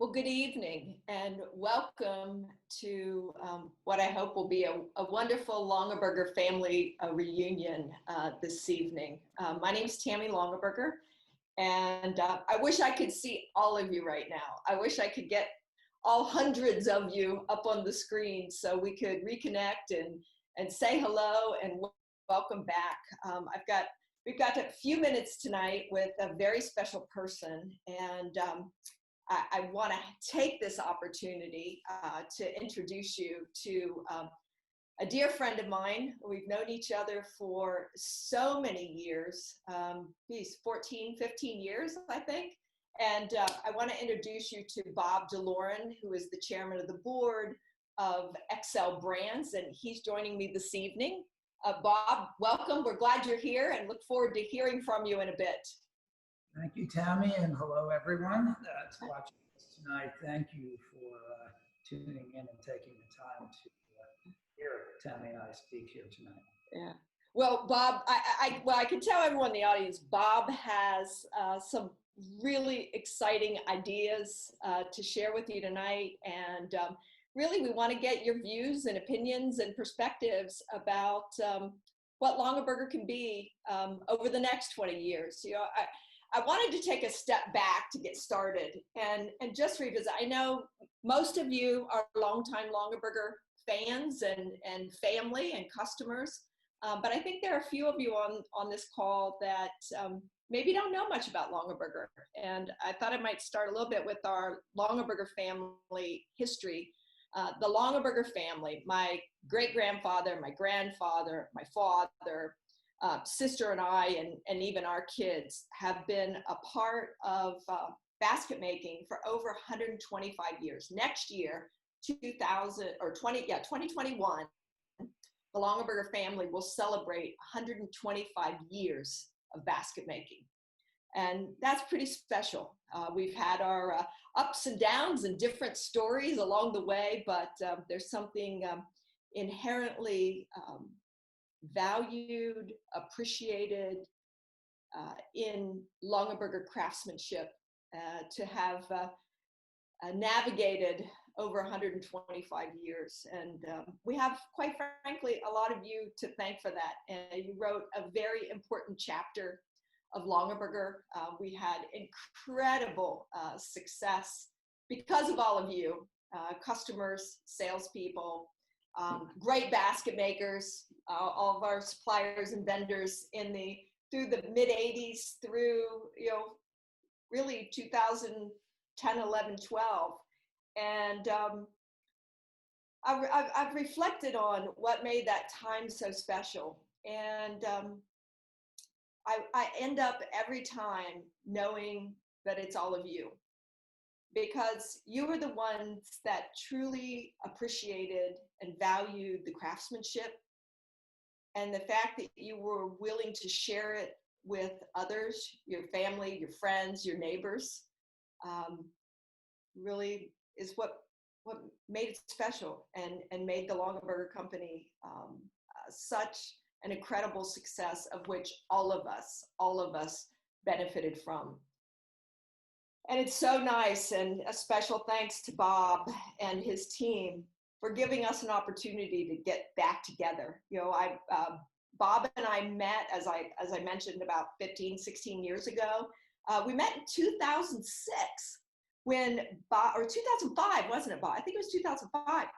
Well, good evening and welcome to what I hope will be a wonderful Longaberger family reunion this evening. My name is Tami Longaberger, and I wish I could see all of you right now. I wish I could get all hundreds of you up on the screen so we could reconnect and say hello and welcome back. We've got a few minutes tonight with a very special person, and I want to take this opportunity to introduce you to a dear friend of mine. We've known each other for so many years, 14, 15 years, I think. And I want to introduce you to Bob DeLorean, who is the chairman of the board of XL Brands, and he's joining me this evening. Bob, welcome. We're glad you're here and look forward to hearing from you in a bit. Thank you, Tami, and hello, everyone that's watching us tonight. Thank you for tuning in and taking the time to hear Tami and I speak here tonight. Yeah. Well, Bob, I can tell everyone in the audience, Bob has some really exciting ideas to share with you tonight. And really, we want to get your views and opinions and perspectives about what Longaberger can be over the next 20 years. You know, I wanted to take a step back to get started and just revisit. I know most of you are longtime Longaberger fans and family and customers, but I think there are a few of you on this call that maybe don't know much about Longaberger. And I thought I might start a little bit with our Longaberger family history. The Longaberger family, my great-grandfather, my grandfather, my father, sister and I, and even our kids have been a part of basket making for over 125 years. Next year, 2021, the Longaberger family will celebrate 125 years of basket making. And that's pretty special. We've had our ups and downs and different stories along the way, but there's something inherently valued, appreciated in Longaberger craftsmanship to have navigated over 125 years. And we have, quite frankly, a lot of you to thank for that. And you wrote a very important chapter of Longaberger. We had incredible success because of all of you, customers, salespeople, great basket makers, all of our suppliers and vendors through the mid 80s through, really 2010, 11, 12. And I've reflected on what made that time so special. And I end up every time knowing that it's all of you, because you were the ones that truly appreciated and valued the craftsmanship, and the fact that you were willing to share it with others, your family, your friends, your neighbors, really is what made it special and made the Longaberger company such an incredible success, of which all of us benefited from. And it's so nice, and a special thanks to Bob and his team for giving us an opportunity to get back together. Bob and I met, as I mentioned, about 15, 16 years ago. We met in 2006 when Bob, or 2005, wasn't it, Bob? I think it was 2005.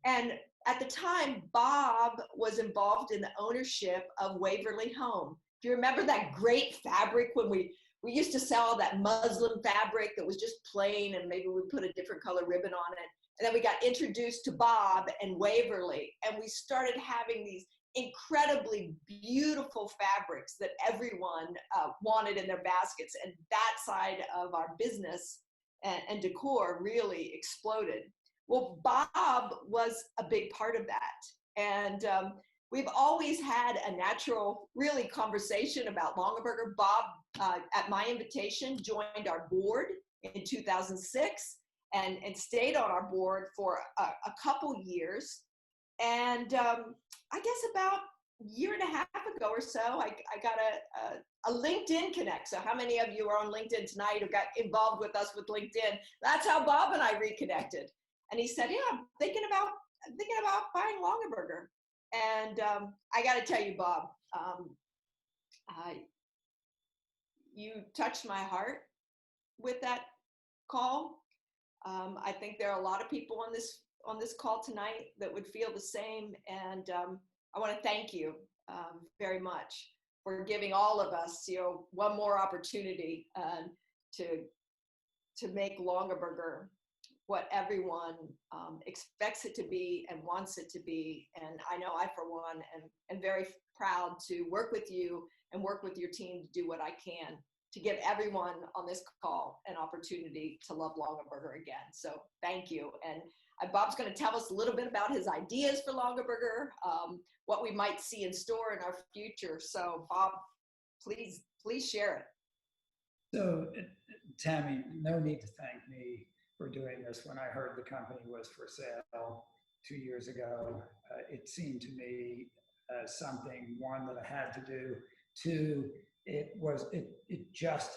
And at the time, Bob was involved in the ownership of Waverly Home. Do you remember that great fabric when we used to sell that muslin fabric that was just plain and maybe we put a different color ribbon on it? And then we got introduced to Bob and Waverly, and we started having these incredibly beautiful fabrics that everyone wanted in their baskets. And that side of our business and decor really exploded. Well, Bob was a big part of that. And we've always had a natural, really, conversation about Longaberger. Bob, at my invitation, joined our board in 2006 and stayed on our board for a couple years. And I guess about year and a half ago or so, I got a LinkedIn connect. So how many of you are on LinkedIn tonight or got involved with us with LinkedIn? That's how Bob and I reconnected. And he said, yeah, I'm thinking about buying Longaberger. And I got to tell you, Bob, you touched my heart with that call. I think there are a lot of people on this call tonight that would feel the same. And I want to thank you very much for giving all of us, one more opportunity to make Longaberger what everyone expects it to be and wants it to be. And I know I, for one, am very proud to work with you and work with your team to do what I can to give everyone on this call an opportunity to love Longaberger again. So thank you. And Bob's going to tell us a little bit about his ideas for Longaberger, what we might see in store in our future. So Bob, please share it. So Tami, no need to thank me for doing this. When I heard the company was for sale 2 years ago, it seemed to me something, one, that I had to do. Two, it just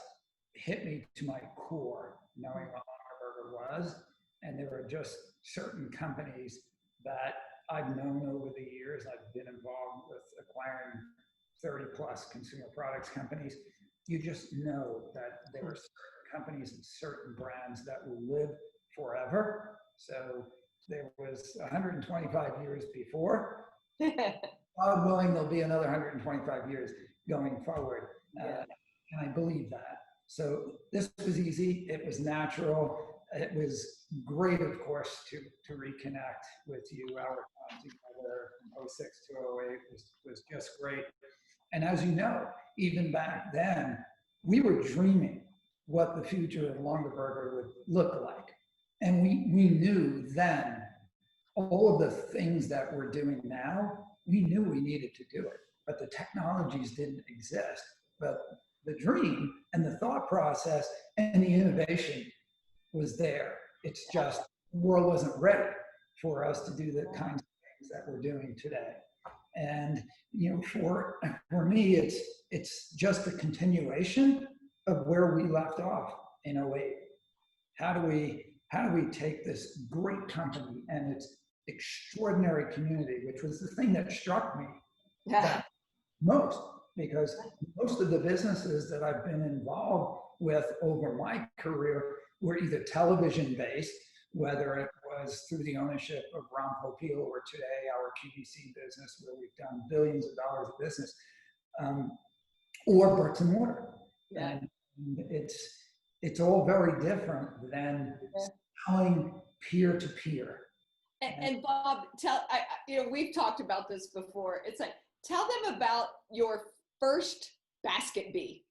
hit me to my core, knowing what Longaberger was. And there were just certain companies that I've known over the years. I've been involved with acquiring 30 plus consumer products companies. You just know that there are certain companies and certain brands that will live forever. So there was 125 years before. God willing, there'll be another 125 years going forward. And I believe that. So this was easy. It was natural. It was great, of course, to reconnect with you. Our time together from 06 to 08 was just great. And as you know, even back then, we were dreaming what the future of Longaberger would look like. And we knew then all of the things that we're doing now, we knew we needed to do it, but the technologies didn't exist. But the dream and the thought process and the innovation was there. It's just the world wasn't ready for us to do the kinds of things that we're doing today. And for me, it's just a continuation of where we left off in 08. How do we take this great company and its extraordinary community, which was the thing that struck me that most, because most of the businesses that I've been involved with over my career were either television based, whether it was through the ownership of Ron Popeil, or today our QVC business, where we've done billions of dollars of business, or bricks and mortar. Yeah. And it's all very different than selling peer to peer. And Bob, we've talked about this before. It's like, tell them about your first basket bee.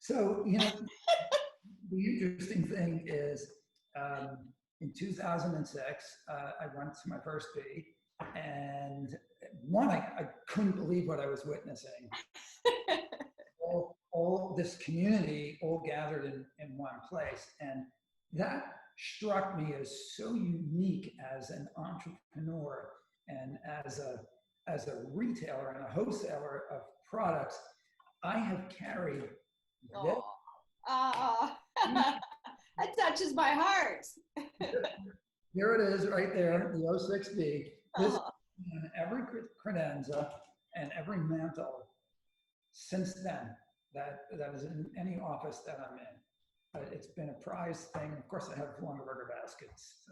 So, the interesting thing is, in 2006, I went to my first bee, and one, I couldn't believe what I was witnessing. all this community all gathered in one place, and that struck me as so unique as an entrepreneur and as a retailer and a wholesaler of products. I have carried this. That touches my heart. Here it is right there, the 06B. This on every credenza and every mantle since then that is in any office that I'm in. It's been a prized thing. Of course, I have Longaberger baskets.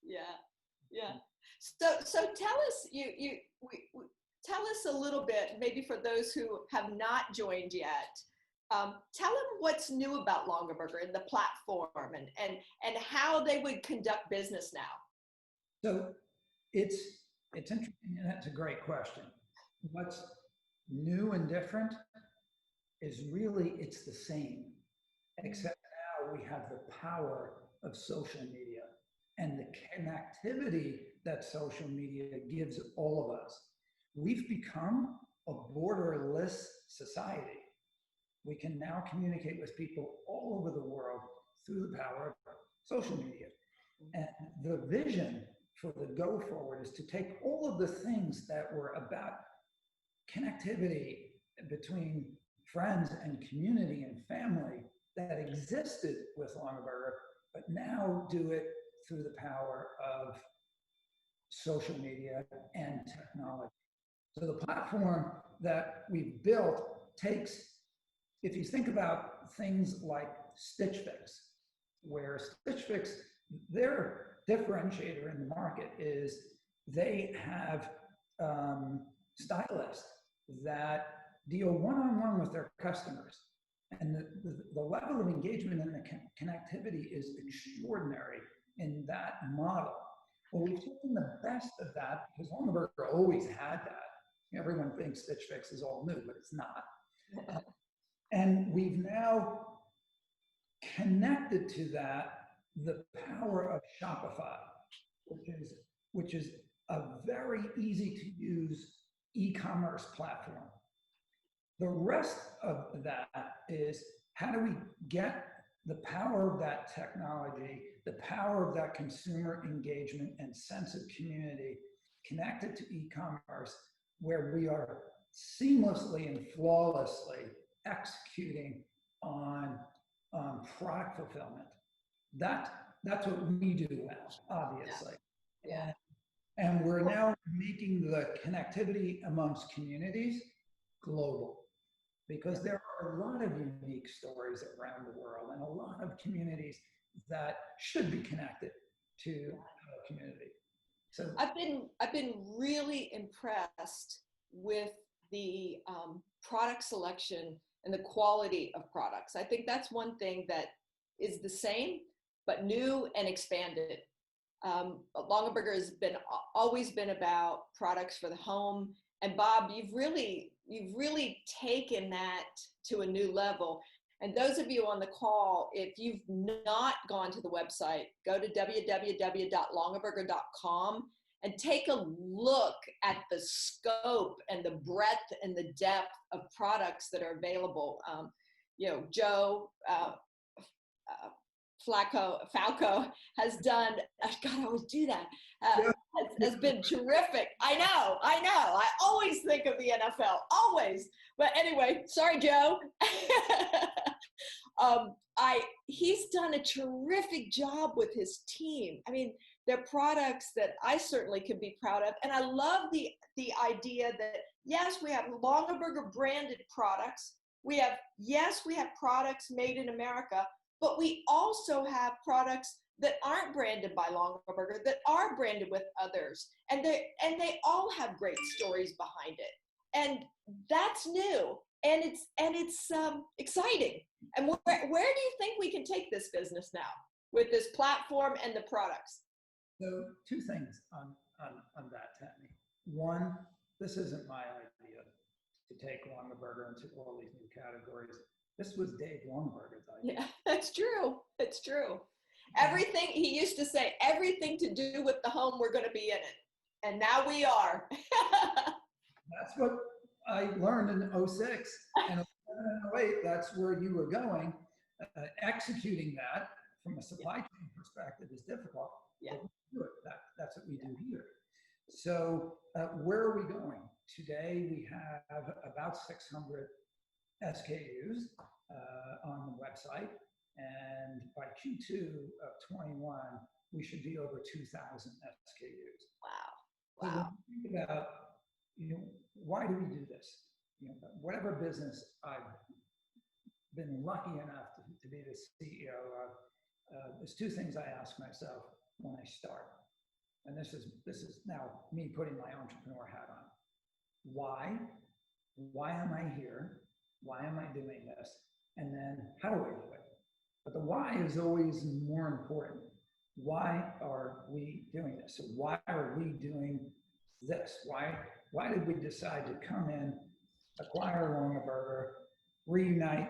Yeah. So tell us, tell us a little bit, maybe for those who have not joined yet. Tell them what's new about Longaberger and the platform and how they would conduct business now. So it's interesting, and that's a great question. What's new and different is really, it's the same, except now we have the power of social media and the connectivity that social media gives all of us. We've become a borderless society. We can now communicate with people all over the world through the power of social media. And the vision for the go forward is to take all of the things that were about connectivity between friends and community and family that existed with Longaberger, but now do it through the power of social media and technology. So the platform that we've built takes, if you think about things like Stitch Fix, where Stitch Fix, their differentiator in the market is they have stylists that deal one-on-one with their customers. And the level of engagement and the connectivity is extraordinary in that model. Well, we've taken the best of that because Longaberger always had that. Everyone thinks Stitch Fix is all new, but it's not. And we've now connected to that the power of Shopify, which is a very easy to use e-commerce platform. The rest of that is how do we get the power of that technology, the power of that consumer engagement and sense of community connected to e-commerce, where we are seamlessly and flawlessly executing on product fulfillment. That's what we do well, obviously. Yeah. And we're now making the connectivity amongst communities global, because there are a lot of unique stories around the world and a lot of communities that should be connected to a community. So I've been really impressed with the product selection and the quality of products. I think that's one thing that is the same, but new and expanded. Longaberger has always been about products for the home. And Bob, you've really taken that to a new level. And those of you on the call, if you've not gone to the website, go to www.longaberger.com and take a look at the scope and the breadth and the depth of products that are available. Joe Falco has done, God, I always do that, has been terrific. I know. I always think of the NFL, always. But anyway, sorry, Joe. He's done a terrific job with his team. I mean, they're products that I certainly could be proud of. And I love the idea that, yes, we have Longaberger branded products. We have products made in America, but we also have products that aren't branded by Longaberger, that are branded with others. And they all have great stories behind it. And that's new. And it's exciting. And where do you think we can take this business now with this platform and the products? So two things on that, Tami. One, this isn't my idea to take Longaberger into all these new categories. This was Dave Longaberger's idea. Yeah, that's true. It's true. Everything, he used to say, everything to do with the home, we're going to be in it. And now we are. That's what I learned in 06. And 08, that's where you were going. Executing that from a supply chain perspective is difficult. Yeah. But we do it. That's what we do here. So where are we going? Today we have about 600 SKUs on the website. And by Q2 of 21, we should be over 2,000 SKUs. Wow. So when you think about, why do we do this? Whatever business I've been lucky enough to be the CEO of, there's two things I ask myself when I start. And this is now me putting my entrepreneur hat on. Why? Why am I here? Why am I doing this? And then how do I do it? But the why is always more important. Why are we doing this? So why are we doing this? Why did we decide to come in, acquire Longaberger, reunite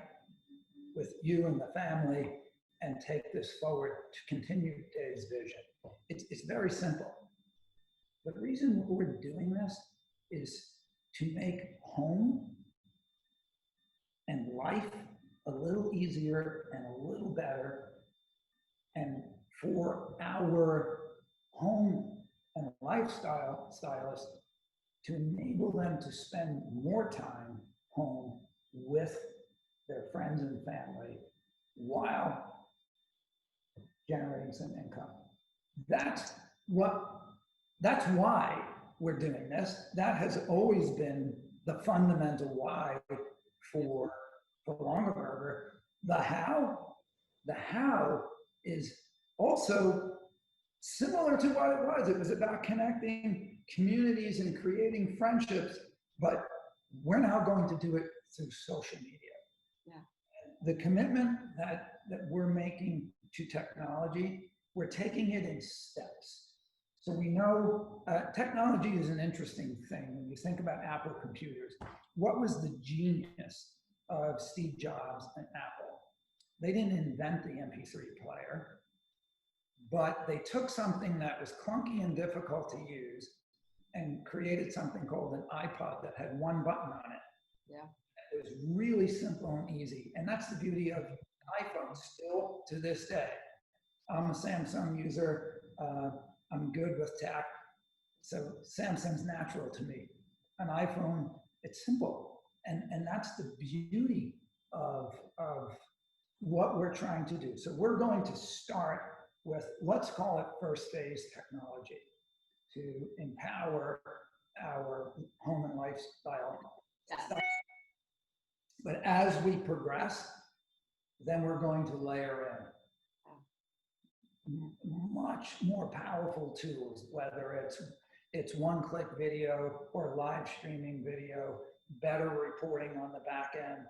with you and the family, and take this forward to continue Dave's vision? It's very simple. The reason we're doing this is to make home and life a little easier and a little better, and for our home and lifestyle stylists to enable them to spend more time home with their friends and family while generating some income. That's why we're doing this. That has always been the fundamental why for Longaberger. The how is also similar to what it was. It was about connecting communities and creating friendships, but we're now going to do it through social media. Yeah. The commitment that we're making to technology, we're taking it in steps. So we know technology is an interesting thing. When you think about Apple computers, what was the genius of Steve Jobs and Apple? They didn't invent the MP3 player, but they took something that was clunky and difficult to use and created something called an iPod that had one button on it. Yeah. It was really simple and easy. And that's the beauty of iPhone still to this day. I'm a Samsung user. I'm good with tech. So Samsung's natural to me. An iPhone, it's simple. And that's the beauty of what we're trying to do. So we're going to start with, let's call it first phase technology to empower our home and lifestyle. Yeah. But as we progress, then we're going to layer in much more powerful tools, whether it's one-click video or live streaming video, better reporting on the back end.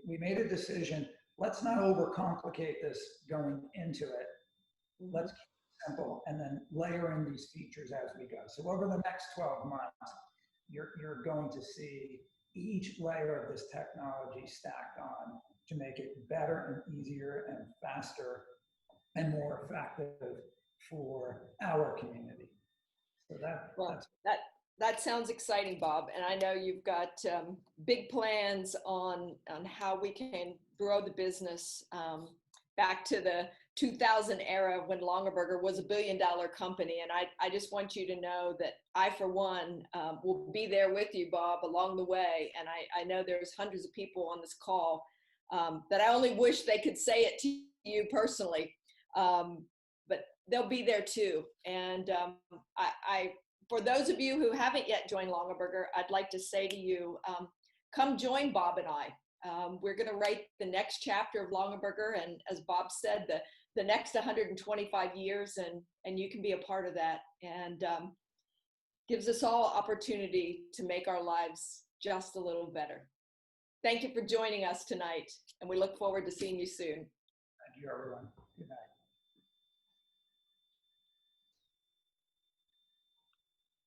We made a decision, let's not overcomplicate this going into it. Let's keep it simple and then layer in these features as we go. So over the next 12 months, you're going to see each layer of this technology stacked on to make it better and easier and faster and more effective for our community. So that sounds exciting, Bob. And I know you've got big plans on how we can grow the business back to the 2000 era when Longaberger was $1 billion company. And I just want you to know that I, for one, will be there with you, Bob, along the way. And I know there's hundreds of people on this call that I only wish they could say it to you personally, but they'll be there too. And for those of you who haven't yet joined Longaberger, I'd like to say to you, come join Bob and I. We're going to write the next chapter of Longaberger, and as Bob said, the next 125 years, and you can be a part of that, and gives us all opportunity to make our lives just a little better. Thank you for joining us tonight, and we look forward to seeing you soon. Thank you, everyone. Good night.